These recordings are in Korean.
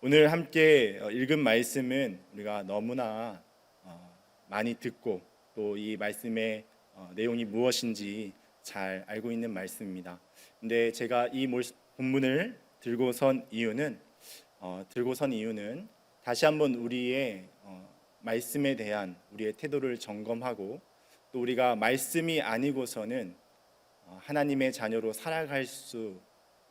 오늘 함께 읽은 말씀은 우리가 너무나 많이 듣고 또 이 말씀의 내용이 무엇인지 잘 알고 있는 말씀입니다. 근데 제가 이 본문을 들고 선 이유는 다시 한번 우리의 말씀에 대한 우리의 태도를 점검하고 또 우리가 말씀이 아니고서는 하나님의 자녀로 살아갈 수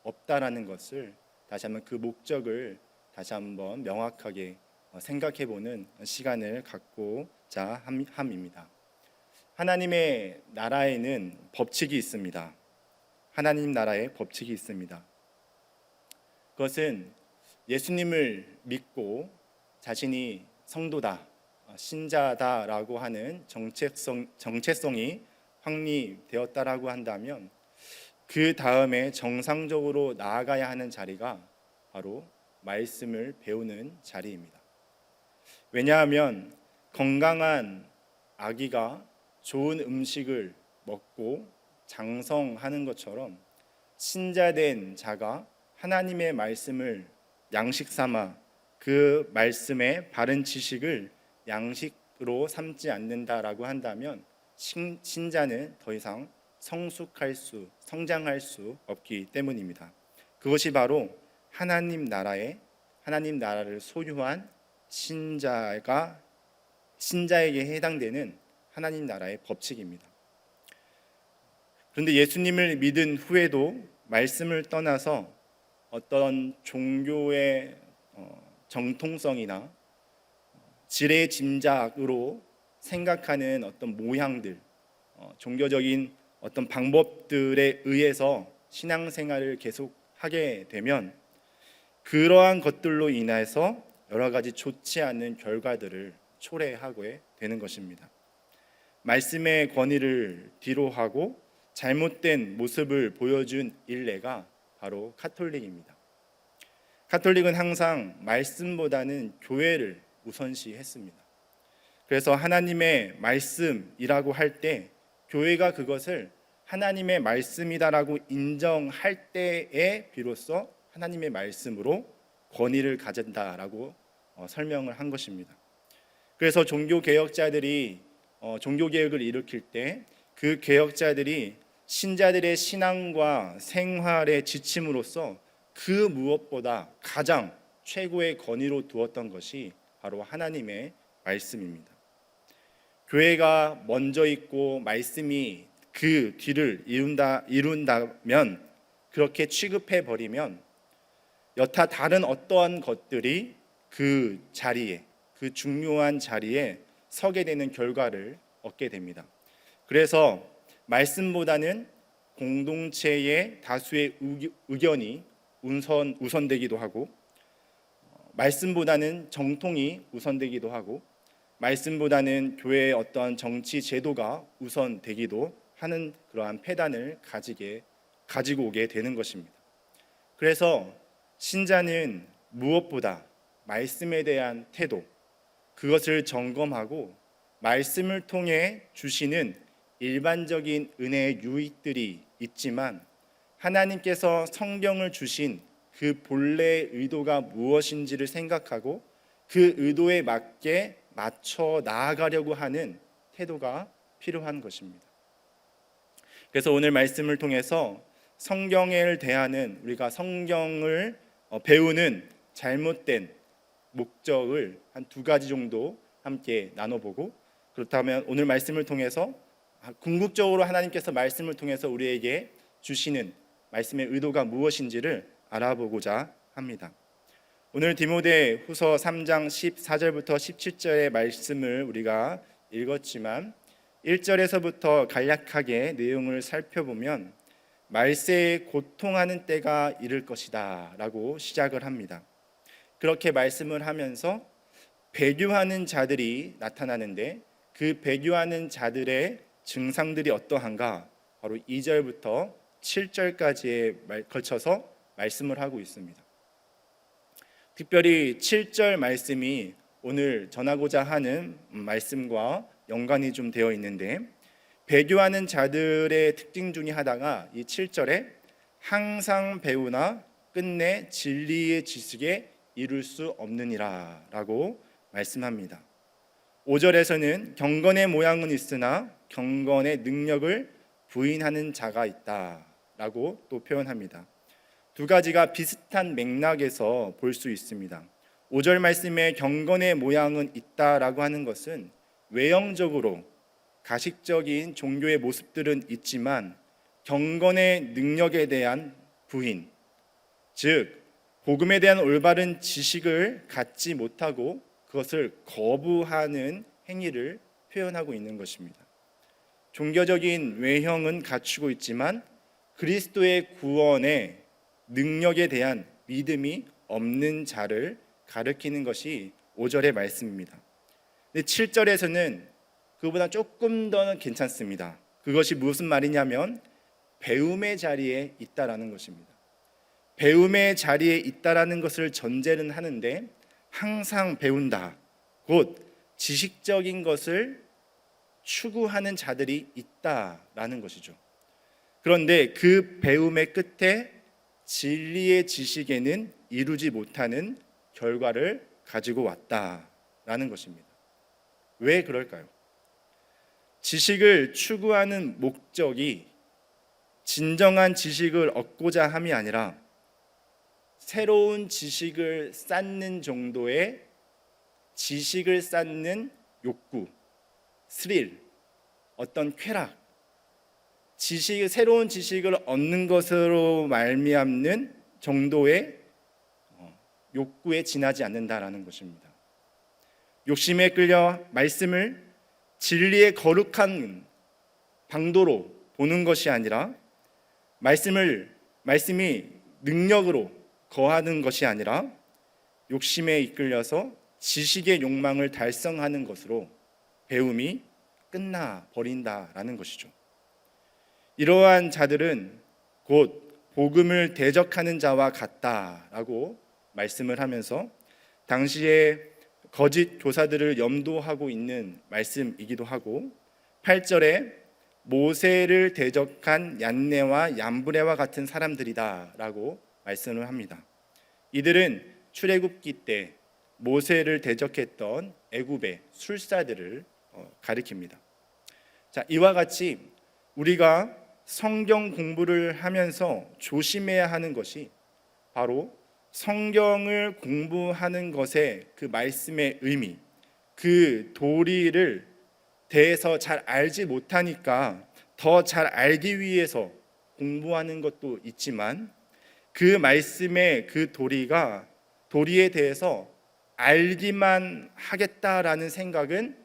없다라는 것을 다시 한번 그 목적을 다시 한번 명확하게 생각해 보는 시간을 갖고자 함입니다. 하나님의 나라에는 법칙이 있습니다. 하나님 나라에 법칙이 있습니다. 그것은 예수님을 믿고 자신이 성도다, 신자다라고 하는 정체성이 확립되었다라고 한다면 그 다음에 정상적으로 나아가야 하는 자리가 바로 말씀을 배우는 자리입니다. 왜냐하면 건강한 아기가 좋은 음식을 먹고 장성하는 것처럼 신자된 자가 하나님의 말씀을 양식 삼아 그 말씀의 바른 지식을 양식으로 삼지 않는다라고 한다면 신자는 더 이상 성장할 수 없기 때문입니다. 그것이 바로 하나님 나라를 소유한 신자에게 해당되는 하나님 나라의 법칙입니다. 그런데 예수님을 믿은 후에도 말씀을 떠나서 어떤 종교의 정통성이나 지레 짐작으로 생각하는 어떤 모양들, 종교적인 어떤 방법들에 의해서 신앙생활을 계속하게 되면 그러한 것들로 인해서 여러 가지 좋지 않은 결과들을 초래하게 되는 것입니다. 말씀의 권위를 뒤로하고 잘못된 모습을 보여준 일례가 바로 카톨릭입니다. 카톨릭은 항상 말씀보다는 교회를 우선시했습니다. 그래서 하나님의 말씀이라고 할 때 교회가 그것을 하나님의 말씀이다라고 인정할 때에 비로소 하나님의 말씀으로 권위를 가진다라고 설명을 한 것입니다. 그래서 종교개혁자들이 종교개혁을 일으킬 때 그 개혁자들이 신자들의 신앙과 생활의 지침으로서 그 무엇보다 가장 최고의 권위로 두었던 것이 바로 하나님의 말씀입니다. 교회가 먼저 있고 말씀이 그 뒤를 이룬다면 그렇게 취급해 버리면 여타 다른 어떠한 것들이 그 자리에, 그 중요한 자리에 서게 되는 결과를 얻게 됩니다. 그래서 말씀보다는 공동체의 다수의 의견이 우선되기도 하고, 말씀보다는 정통이 우선되기도 하고, 말씀보다는 교회의 어떤 정치 제도가 우선되기도 하는 그러한 패단을 가지고 오게 되는 것입니다. 그래서 신자는 무엇보다 말씀에 대한 태도, 그것을 점검하고 말씀을 통해 주시는 일반적인 은혜의 유익들이 있지만 하나님께서 성경을 주신 그 본래의 의도가 무엇인지를 생각하고 그 의도에 맞춰 나아가려고 하는 태도가 필요한 것입니다. 그래서 오늘 말씀을 통해서 성경을 대하는 우리가 성경을 배우는 잘못된 목적을 한 두 가지 정도 함께 나눠보고, 그렇다면 오늘 말씀을 통해서 궁극적으로 하나님께서 말씀을 통해서 우리에게 주시는 말씀의 의도가 무엇인지를 알아보고자 합니다. 오늘 디모데 후서 3장 14절부터 17절의 말씀을 우리가 읽었지만 1절에서부터 간략하게 내용을 살펴보면 말세에 고통하는 때가 이를 것이다 라고 시작을 합니다. 그렇게 말씀을 하면서 배교하는 자들이 나타나는데 그 배교하는 자들의 증상들이 어떠한가, 바로 2절부터 7절까지에 걸쳐서 말씀을 하고 있습니다. 특별히 7절 말씀이 오늘 전하고자 하는 말씀과 연관이 좀 되어 있는데, 배교하는 자들의 특징 중에 하나가 이 7절에 항상 배우나 끝내 진리의 지식에 이룰 수 없느니라 라고 말씀합니다. 5절에서는 경건의 모양은 있으나 경건의 능력을 부인하는 자가 있다 라고 또 표현합니다. 두 가지가 비슷한 맥락에서 볼 수 있습니다. 5절 말씀에 경건의 모양은 있다라고 하는 것은 외형적으로 가식적인 종교의 모습들은 있지만 경건의 능력에 대한 부인, 즉 복음에 대한 올바른 지식을 갖지 못하고 그것을 거부하는 행위를 표현하고 있는 것입니다. 종교적인 외형은 갖추고 있지만 그리스도의 구원의 능력에 대한 믿음이 없는 자를 가리키는 것이 5절의 말씀입니다. 근데 7절에서는 그보다 조금 더 괜찮습니다. 그것이 무슨 말이냐면 배움의 자리에 있다라는 것입니다. 배움의 자리에 있다라는 것을 전제는 하는데 항상 배운다, 곧 지식적인 것을 추구하는 자들이 있다라는 것이죠. 그런데 그 배움의 끝에 진리의 지식에는 이루지 못하는 결과를 가지고 왔다라는 것입니다. 왜 그럴까요? 지식을 추구하는 목적이 진정한 지식을 얻고자 함이 아니라 새로운 지식을 쌓는 정도의 지식을 쌓는 욕구, 스릴, 어떤 쾌락, 새로운 지식을 얻는 것으로 말미암는 정도의 욕구에 지나지 않는다라는 것입니다. 욕심에 끌려 말씀을 진리의 거룩한 방도로 보는 것이 아니라 말씀이 능력으로 거하는 것이 아니라 욕심에 이끌려서 지식의 욕망을 달성하는 것으로 배움이 끝나 버린다라는 것이죠. 이러한 자들은 곧 복음을 대적하는 자와 같다라고 말씀을 하면서 당시에 거짓 교사들을 염도하고 있는 말씀이기도 하고 8절에 모세를 대적한 얀네와 얀브레와 같은 사람들이다라고 말씀을 합니다. 이들은 출애굽기 때 모세를 대적했던 애굽의 술사들을 가리킵니다. 자, 이와 같이 우리가 성경 공부를 하면서 조심해야 하는 것이 바로 성경을 공부하는 것의 그 말씀의 의미, 그 도리를 대해서 잘 알지 못하니까 더 잘 알기 위해서 공부하는 것도 있지만 그 말씀의 그 도리에 대해서 알기만 하겠다라는 생각은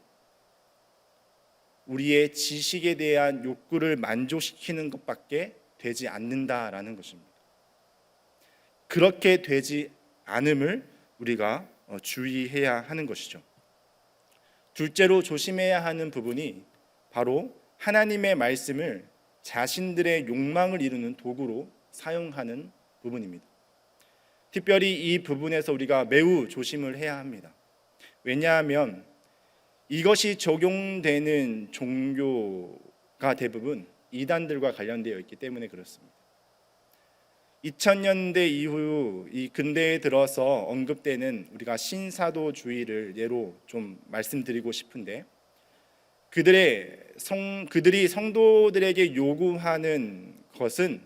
우리의 지식에 대한 욕구를 만족시키는 것밖에 되지 않는다라는 것입니다. 그렇게 되지 않음을 우리가 주의해야 하는 것이죠. 둘째로 조심해야 하는 부분이 바로 하나님의 말씀을 자신들의 욕망을 이루는 도구로 사용하는 부분입니다. 특별히 이 부분에서 우리가 매우 조심을 해야 합니다. 왜냐하면 이것이 적용되는 종교가 대부분 이단들과 관련되어 있기 때문에 그렇습니다. 2000년대 이후 이 근대에 들어서 언급되는 우리가 신사도주의를 예로 좀 말씀드리고 싶은데 그들이 성도들에게 요구하는 것은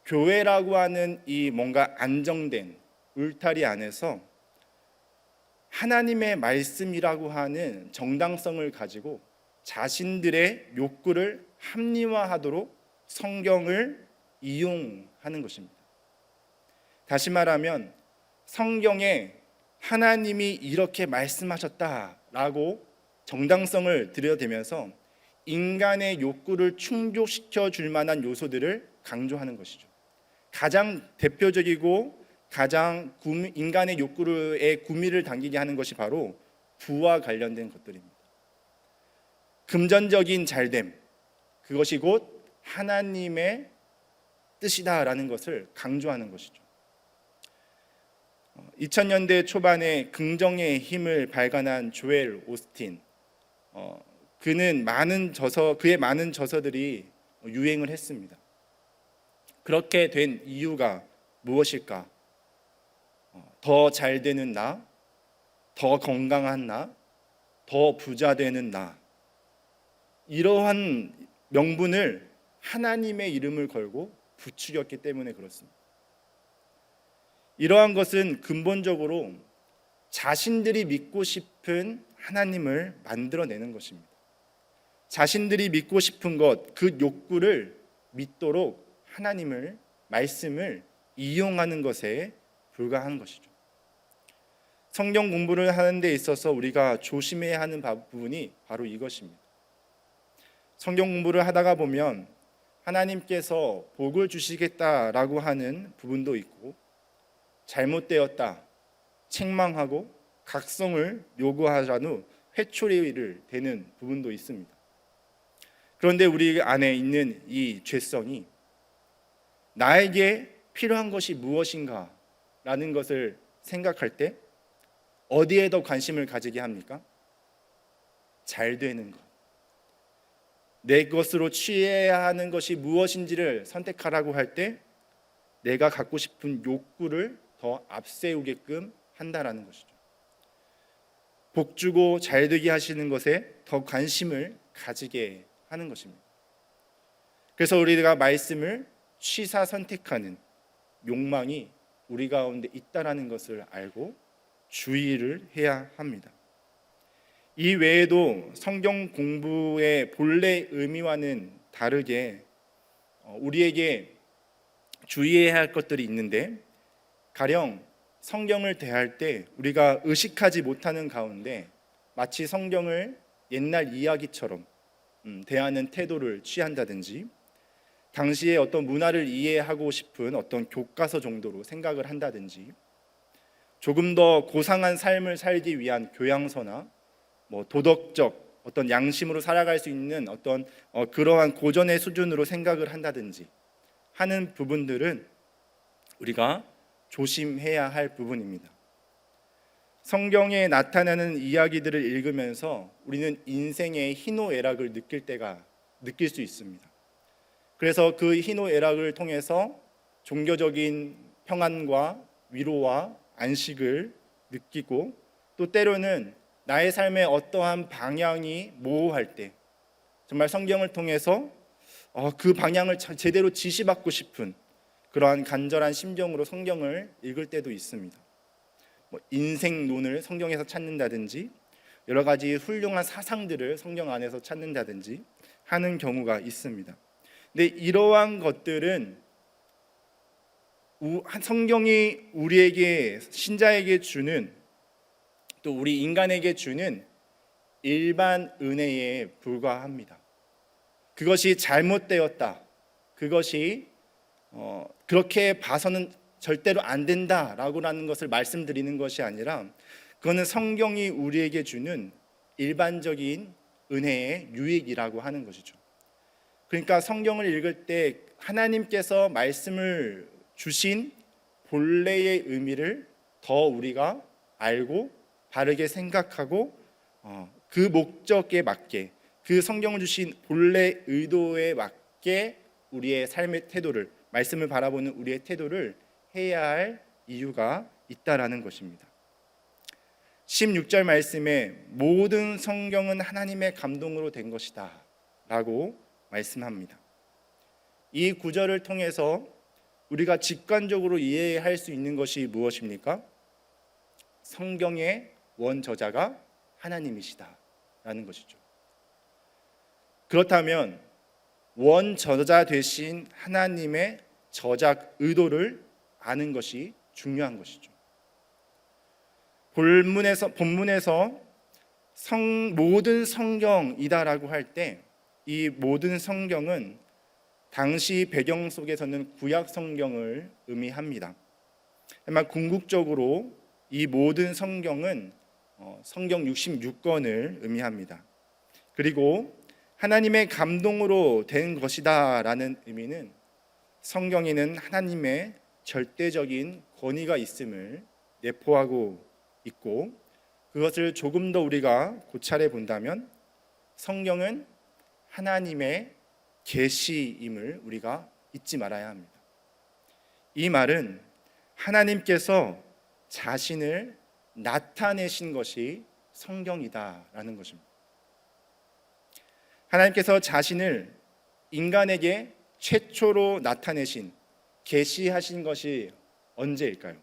교회라고 하는 이 뭔가 안정된 울타리 안에서 하나님의 말씀이라고 하는 정당성을 가지고 자신들의 욕구를 합리화하도록 성경을 이용하는 것입니다. 다시 말하면 성경에 하나님이 이렇게 말씀하셨다라고 정당성을 들여대면서 인간의 욕구를 충족시켜 줄 만한 요소들을 강조하는 것이죠. 가장 대표적이고 가장 인간의 욕구의 구미를 당기게 하는 것이 바로 부와 관련된 것들입니다. 금전적인 잘됨, 그것이 곧 하나님의 뜻이다라는 것을 강조하는 것이죠. 2000년대 초반에 긍정의 힘을 발간한 조엘 오스틴, 그의 많은 저서들이 유행을 했습니다. 그렇게 된 이유가 무엇일까? 더 잘 되는 나, 더 건강한 나, 더 부자 되는 나, 이러한 명분을 하나님의 이름을 걸고 부추겼기 때문에 그렇습니다. 이러한 것은 근본적으로 자신들이 믿고 싶은 하나님을 만들어내는 것입니다. 자신들이 믿고 싶은 것, 그 욕구를 믿도록 하나님을, 말씀을 이용하는 것에 불과한 것이죠. 성경 공부를 하는 데 있어서 우리가 조심해야 하는 부분이 바로 이것입니다. 성경 공부를 하다가 보면 하나님께서 복을 주시겠다라고 하는 부분도 있고, 잘못되었다, 책망하고 각성을 요구하자 후 회초리를 대는 부분도 있습니다. 그런데 우리 안에 있는 이 죄성이 나에게 필요한 것이 무엇인가 라는 것을 생각할 때 어디에 더 관심을 가지게 합니까? 잘 되는 것, 내 것으로 취해야 하는 것이 무엇인지를 선택하라고 할 때 내가 갖고 싶은 욕구를 더 앞세우게끔 한다라는 것이죠. 복 주고 잘 되게 하시는 것에 더 관심을 가지게 하는 것입니다. 그래서 우리가 말씀을 취사 선택하는 욕망이 우리 가운데 있다라는 것을 알고 주의를 해야 합니다. 이 외에도 성경 공부의 본래 의미와는 다르게 우리에게 주의해야 할 것들이 있는데, 가령 성경을 대할 때 우리가 의식하지 못하는 가운데 마치 성경을 옛날 이야기처럼 대하는 태도를 취한다든지, 당시의 어떤 문화를 이해하고 싶은 어떤 교과서 정도로 생각을 한다든지, 조금 더 고상한 삶을 살기 위한 교양서나 도덕적 어떤 양심으로 살아갈 수 있는 어떤 그러한 고전의 수준으로 생각을 한다든지 하는 부분들은 우리가 조심해야 할 부분입니다. 성경에 나타나는 이야기들을 읽으면서 우리는 인생의 희노애락을 느낄 수 있습니다. 그래서 그 희노애락을 통해서 종교적인 평안과 위로와 안식을 느끼고, 또 때로는 나의 삶의 어떠한 방향이 모호할 때 정말 성경을 통해서 그 방향을 제대로 지시받고 싶은 그러한 간절한 심정으로 성경을 읽을 때도 있습니다. 인생론을 성경에서 찾는다든지, 여러 가지 훌륭한 사상들을 성경 안에서 찾는다든지 하는 경우가 있습니다. 근데 이러한 것들은 성경이 우리에게, 신자에게 주는, 또 우리 인간에게 주는 일반 은혜에 불과합니다. 그것이 잘못되었다, 그것이 그렇게 봐서는 절대로 안 된다라고 하는 것을 말씀드리는 것이 아니라, 그거는 성경이 우리에게 주는 일반적인 은혜의 유익이라고 하는 것이죠. 그러니까 성경을 읽을 때 하나님께서 말씀을 주신 본래의 의미를 더 우리가 알고 바르게 생각하고 그 목적에 맞게, 그 성경을 주신 본래 의도에 맞게 우리의 삶의 태도를, 말씀을 바라보는 우리의 태도를 해야 할 이유가 있다라는 것입니다. 16절 말씀에 모든 성경은 하나님의 감동으로 된 것이다 라고 말씀합니다. 이 구절을 통해서 우리가 직관적으로 이해할 수 있는 것이 무엇입니까? 성경의 원저자가 하나님이시다 라는 것이죠. 그렇다면 원저자 되신 하나님의 저작 의도를 아는 것이 중요한 것이죠. 본문에서 모든 성경이다라고 할 때 이 모든 성경은 당시 배경 속에서는 구약 성경을 의미합니다. 하지만 궁극적으로 이 모든 성경은 성경 66권을 의미합니다. 그리고 하나님의 감동으로 된 것이다 라는 의미는 성경에는 하나님의 절대적인 권위가 있음을 내포하고 있고, 그것을 조금 더 우리가 고찰해 본다면 성경은 하나님의 계시임을 우리가 잊지 말아야 합니다. 이 말은 하나님께서 자신을 나타내신 것이 성경이다라는 것입니다. 하나님께서 자신을 인간에게 최초로 나타내신, 계시하신 것이 언제일까요?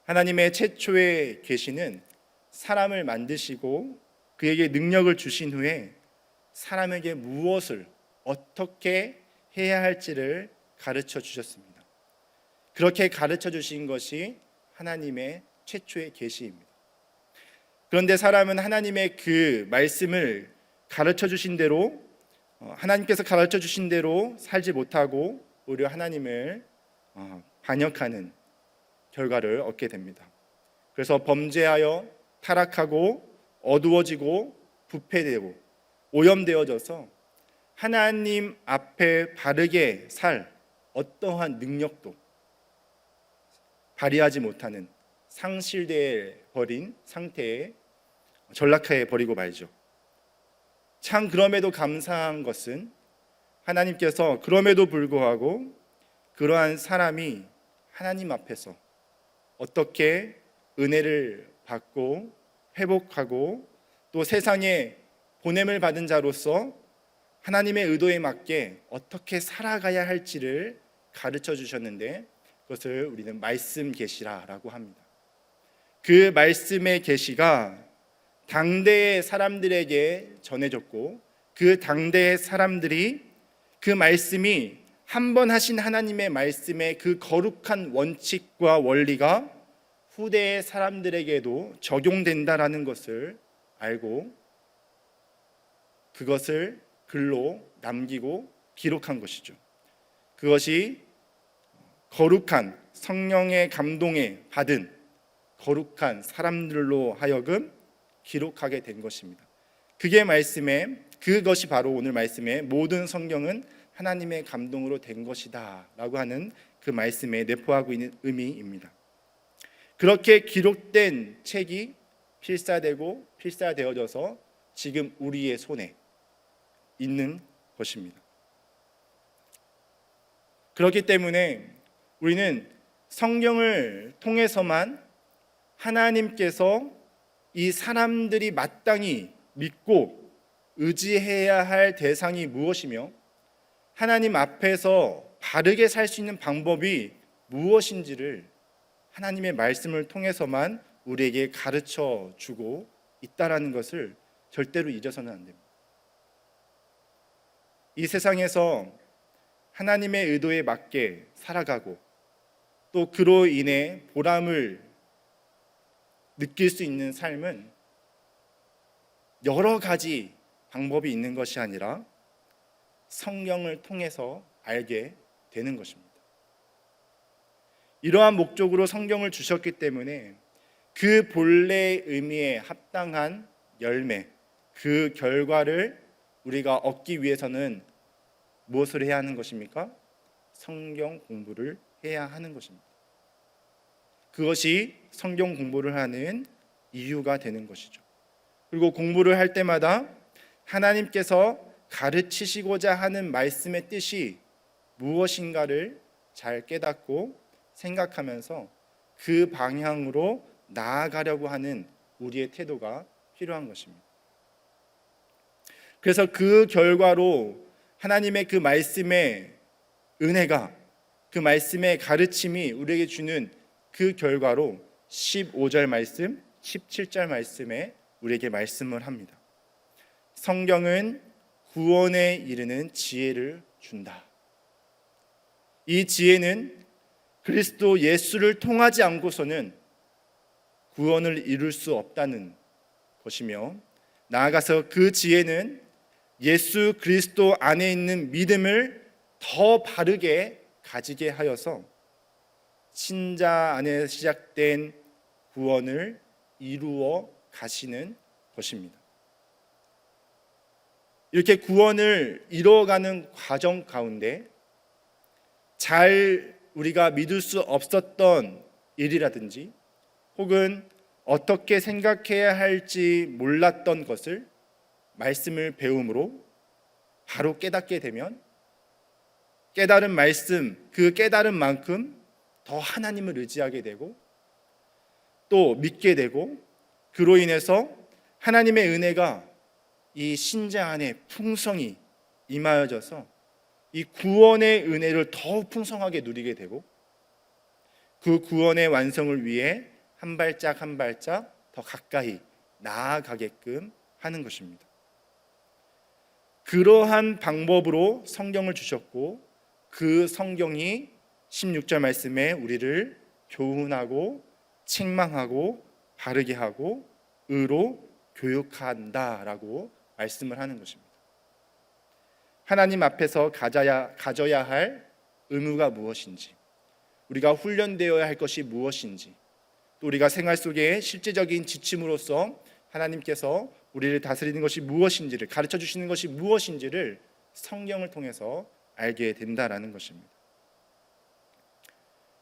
하나님의 최초의 계시는 사람을 만드시고 그에게 능력을 주신 후에 사람에게 무엇을 어떻게 해야 할지를 가르쳐 주셨습니다. 그렇게 가르쳐 주신 것이 하나님의 최초의 계시입니다. 그런데 사람은 하나님의 그 말씀을 가르쳐 주신 대로, 하나님께서 가르쳐 주신 대로 살지 못하고 오히려 하나님을 반역하는 결과를 얻게 됩니다. 그래서 범죄하여 타락하고 어두워지고 부패되고 오염되어져서 하나님 앞에 바르게 살 어떠한 능력도 발휘하지 못하는 상실되어 버린 상태에 전락해 버리고 말죠. 참 그럼에도 감사한 것은 하나님께서 그럼에도 불구하고 그러한 사람이 하나님 앞에서 어떻게 은혜를 받고 회복하고 또 세상에 보냄을 받은 자로서 하나님의 의도에 맞게 어떻게 살아가야 할지를 가르쳐 주셨는데 그것을 우리는 말씀 계시라라고 합니다. 그 말씀의 계시가 당대의 사람들에게 전해졌고 그 당대의 사람들이 그 말씀이 한 번 하신 하나님의 말씀의 그 거룩한 원칙과 원리가 후대의 사람들에게도 적용된다라는 것을 알고 그것을 글로 남기고 기록한 것이죠. 그것이 거룩한 성령의 감동에 받은 거룩한 사람들로 하여금 기록하게 된 것입니다. 그것이 바로 오늘 말씀의 모든 성경은 하나님의 감동으로 된 것이다 라고 하는 그 말씀에 내포하고 있는 의미입니다. 그렇게 기록된 책이 필사되고 필사되어져서 지금 우리의 손에 있는 것입니다. 그렇기 때문에 우리는 성경을 통해서만 하나님께서 이 사람들이 마땅히 믿고 의지해야 할 대상이 무엇이며 하나님 앞에서 바르게 살 수 있는 방법이 무엇인지를 하나님의 말씀을 통해서만 우리에게 가르쳐 주고 있다라는 것을 절대로 잊어서는 안 됩니다. 이 세상에서 하나님의 의도에 맞게 살아가고 또 그로 인해 보람을 느낄 수 있는 삶은 여러 가지 방법이 있는 것이 아니라 성경을 통해서 알게 되는 것입니다. 이러한 목적으로 성경을 주셨기 때문에 그 본래의 의미에 합당한 열매, 그 결과를 우리가 얻기 위해서는 무엇을 해야 하는 것입니까? 성경 공부를 해야 하는 것입니다. 그것이 성경 공부를 하는 이유가 되는 것이죠. 그리고 공부를 할 때마다 하나님께서 가르치시고자 하는 말씀의 뜻이 무엇인가를 잘 깨닫고 생각하면서 그 방향으로 나아가려고 하는 우리의 태도가 필요한 것입니다. 그래서 그 결과로 하나님의 그 말씀의 은혜가, 그 말씀의 가르침이 우리에게 주는 그 결과로 15절 말씀, 17절 말씀에 우리에게 말씀을 합니다. 성경은 구원에 이르는 지혜를 준다. 이 지혜는 그리스도 예수를 통하지 않고서는 구원을 이룰 수 없다는 것이며, 나아가서 그 지혜는 예수 그리스도 안에 있는 믿음을 더 바르게 가지게 하여서 신자 안에 시작된 구원을 이루어 가시는 것입니다. 이렇게 구원을 이루어가는 과정 가운데 잘 우리가 믿을 수 없었던 일이라든지 혹은 어떻게 생각해야 할지 몰랐던 것을 말씀을 배움으로 바로 깨닫게 되면 깨달은 말씀, 그 깨달은 만큼 더 하나님을 의지하게 되고 또 믿게 되고 그로 인해서 하나님의 은혜가 이 신자 안에 풍성히 임하여져서 이 구원의 은혜를 더욱 풍성하게 누리게 되고 그 구원의 완성을 위해 한 발짝 한 발짝 더 가까이 나아가게끔 하는 것입니다. 그러한 방법으로 성경을 주셨고 그 성경이 16절 말씀에 우리를 교훈하고 책망하고 바르게 하고 의로 교육한다라고 말씀을 하는 것입니다. 하나님 앞에서 가져야 할 의무가 무엇인지, 우리가 훈련되어야 할 것이 무엇인지, 또 우리가 생활 속에 실제적인 지침으로서 하나님께서 우리를 다스리는 것이 무엇인지를 가르쳐 주시는 것이 무엇인지를 성경을 통해서 알게 된다라는 것입니다.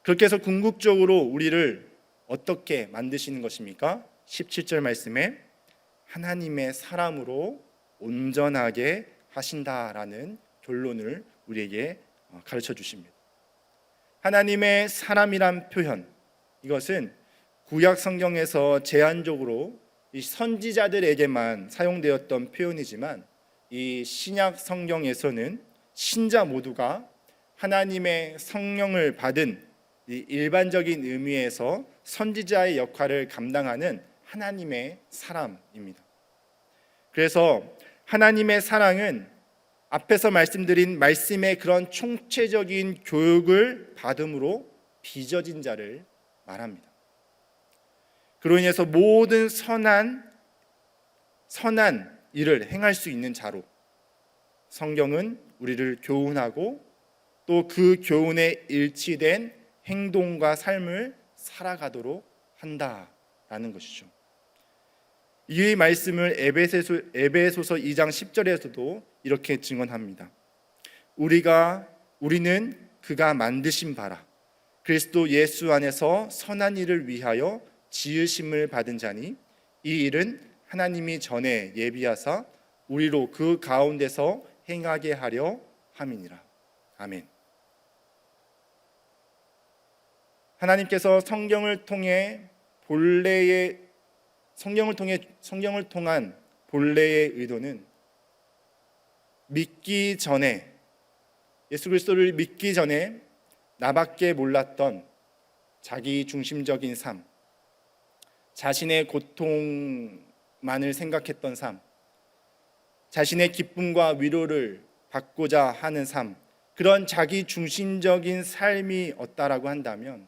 그렇게 해서 궁극적으로 우리를 어떻게 만드시는 것입니까? 17절 말씀에 하나님의 사람으로 온전하게 하신다라는 결론을 우리에게 가르쳐 주십니다. 하나님의 사람이란 표현, 이것은 구약 성경에서 제한적으로 이 선지자들에게만 사용되었던 표현이지만 이 신약 성경에서는 신자 모두가 하나님의 성령을 받은 이 일반적인 의미에서 선지자의 역할을 감당하는 하나님의 사람입니다. 그래서 하나님의 사랑은 앞에서 말씀드린 말씀의 그런 총체적인 교육을 받음으로 빚어진 자를 말합니다. 그로 인해서 모든 선한 일을 행할 수 있는 자로 성경은 우리를 교훈하고 또 그 교훈에 일치된 행동과 삶을 살아가도록 한다라는 것이죠. 이 말씀을 에베소서 2장 10절에서도 이렇게 증언합니다. 우리는 그가 만드신 바라 그리스도 예수 안에서 선한 일을 위하여 지으심을 받은 자니 이 일은 하나님이 전에 예비하사 우리로 그 가운데서 행하게 하려 함이니라. 아멘. 하나님께서 성경을 통한 본래의 의도는 믿기 전에, 예수 그리스도를 믿기 전에 나밖에 몰랐던 자기 중심적인 삶, 자신의 고통만을 생각했던 삶, 자신의 기쁨과 위로를 받고자 하는 삶, 그런 자기 중심적인 삶이 없다라고 한다면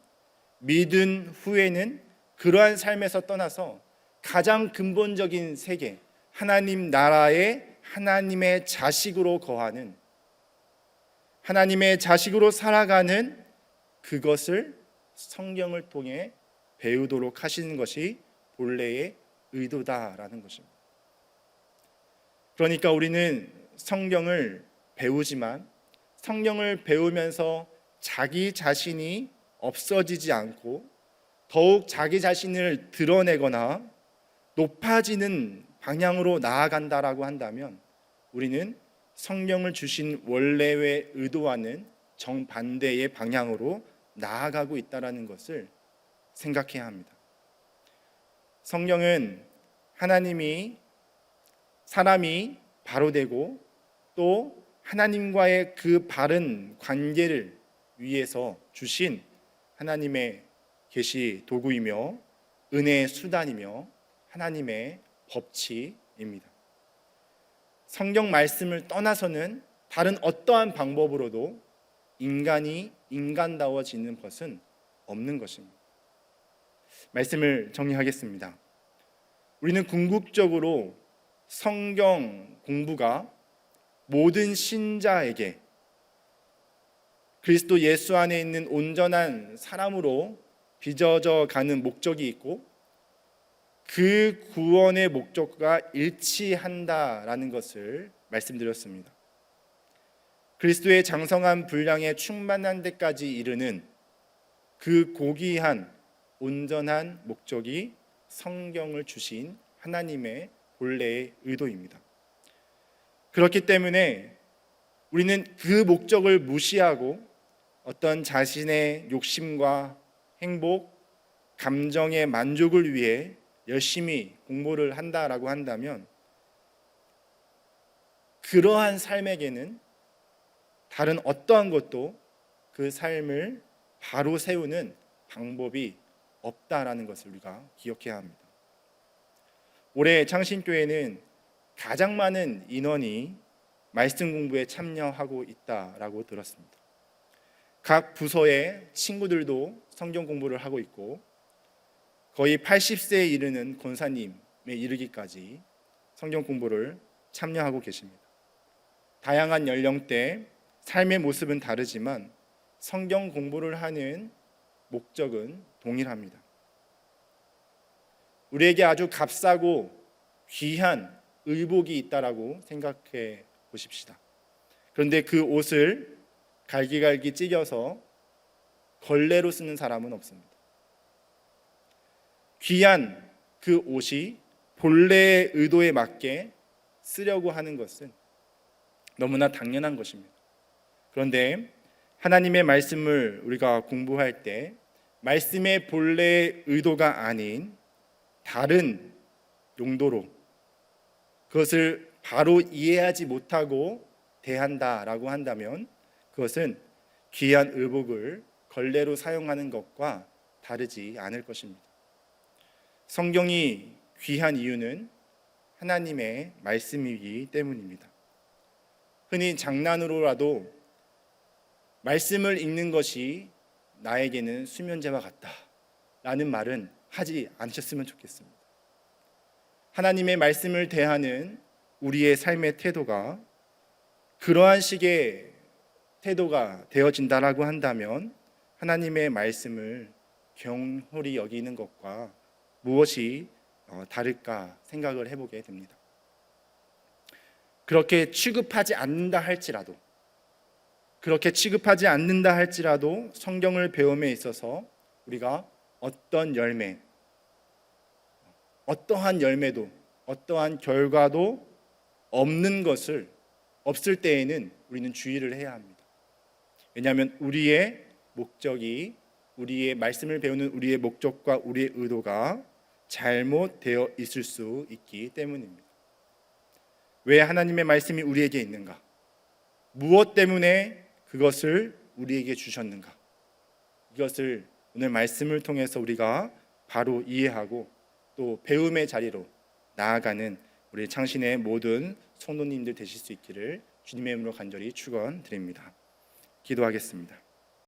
믿은 후에는 그러한 삶에서 떠나서 가장 근본적인 세계, 하나님 나라에 하나님의 자식으로 거하는, 하나님의 자식으로 살아가는 그것을 성경을 통해 배우도록 하시는 것이 본래의 의도다라는 것입니다. 그러니까 우리는 성경을 배우지만 성경을 배우면서 자기 자신이 없어지지 않고 더욱 자기 자신을 드러내거나 높아지는 방향으로 나아간다라고 한다면 우리는 성경을 주신 원래의 의도와는 정반대의 방향으로 나아가고 있다는 것을 생각해야 합니다. 성경은 사람이 바로 되고 또 하나님과의 그 바른 관계를 위해서 주신 하나님의 계시 도구이며 은혜의 수단이며 하나님의 법칙입니다. 성경 말씀을 떠나서는 다른 어떠한 방법으로도 인간이 인간다워지는 것은 없는 것입니다. 말씀을 정리하겠습니다. 우리는 궁극적으로 성경 공부가 모든 신자에게 그리스도 예수 안에 있는 온전한 사람으로 빚어져 가는 목적이 있고 그 구원의 목적과 일치한다라는 것을 말씀드렸습니다. 그리스도의 장성한 분량에 충만한 데까지 이르는 그 고귀한 온전한 목적이 성경을 주신 하나님의 본래의 의도입니다. 그렇기 때문에 우리는 그 목적을 무시하고 어떤 자신의 욕심과 행복, 감정의 만족을 위해 열심히 공부를 한다라고 한다면 그러한 삶에게는 다른 어떠한 것도 그 삶을 바로 세우는 방법이 없다라는 것을 우리가 기억해야 합니다. 올해 창신교회는 가장 많은 인원이 말씀 공부에 참여하고 있다라고 들었습니다. 각 부서의 친구들도 성경 공부를 하고 있고 거의 80세에 이르는 권사님에 이르기까지 성경 공부를 참여하고 계십니다. 다양한 연령대, 삶의 모습은 다르지만 성경 공부를 하는 목적은 동일합니다. 우리에게 아주 값싸고 귀한 의복이 있다라고 생각해 보십시다. 그런데 그 옷을 갈기갈기 찢어서 걸레로 쓰는 사람은 없습니다. 귀한 그 옷이 본래의 의도에 맞게 쓰려고 하는 것은 너무나 당연한 것입니다. 그런데 하나님의 말씀을 우리가 공부할 때 말씀의 본래의 의도가 아닌 다른 용도로 그것을 바로 이해하지 못하고 대한다라고 한다면 그것은 귀한 의복을 걸레로 사용하는 것과 다르지 않을 것입니다. 성경이 귀한 이유는 하나님의 말씀이기 때문입니다. 흔히 장난으로라도 말씀을 읽는 것이 나에게는 수면제와 같다 라는 말은 하지 않으셨으면 좋겠습니다. 하나님의 말씀을 대하는 우리의 삶의 태도가 그러한 식의 태도가 되어진다라고 한다면 하나님의 말씀을 경홀히 여기는 것과 무엇이 다를까 생각을 해보게 됩니다. 그렇게 취급하지 않는다 할지라도 성경을 배움에 있어서 우리가 어떠한 열매도 어떠한 결과도 없을 때에는 우리는 주의를 해야 합니다. 왜냐하면 우리의 말씀을 배우는 우리의 목적과 우리의 의도가 잘못되어 있을 수 있기 때문입니다. 왜 하나님의 말씀이 우리에게 있는가? 무엇 때문에 그것을 우리에게 주셨는가? 이것을 오늘 말씀을 통해서 우리가 바로 이해하고 또 배움의 자리로 나아가는 우리 창신의 모든 성도님들 되실 수 있기를 주님의 이름으로 간절히 축원드립니다. 기도하겠습니다.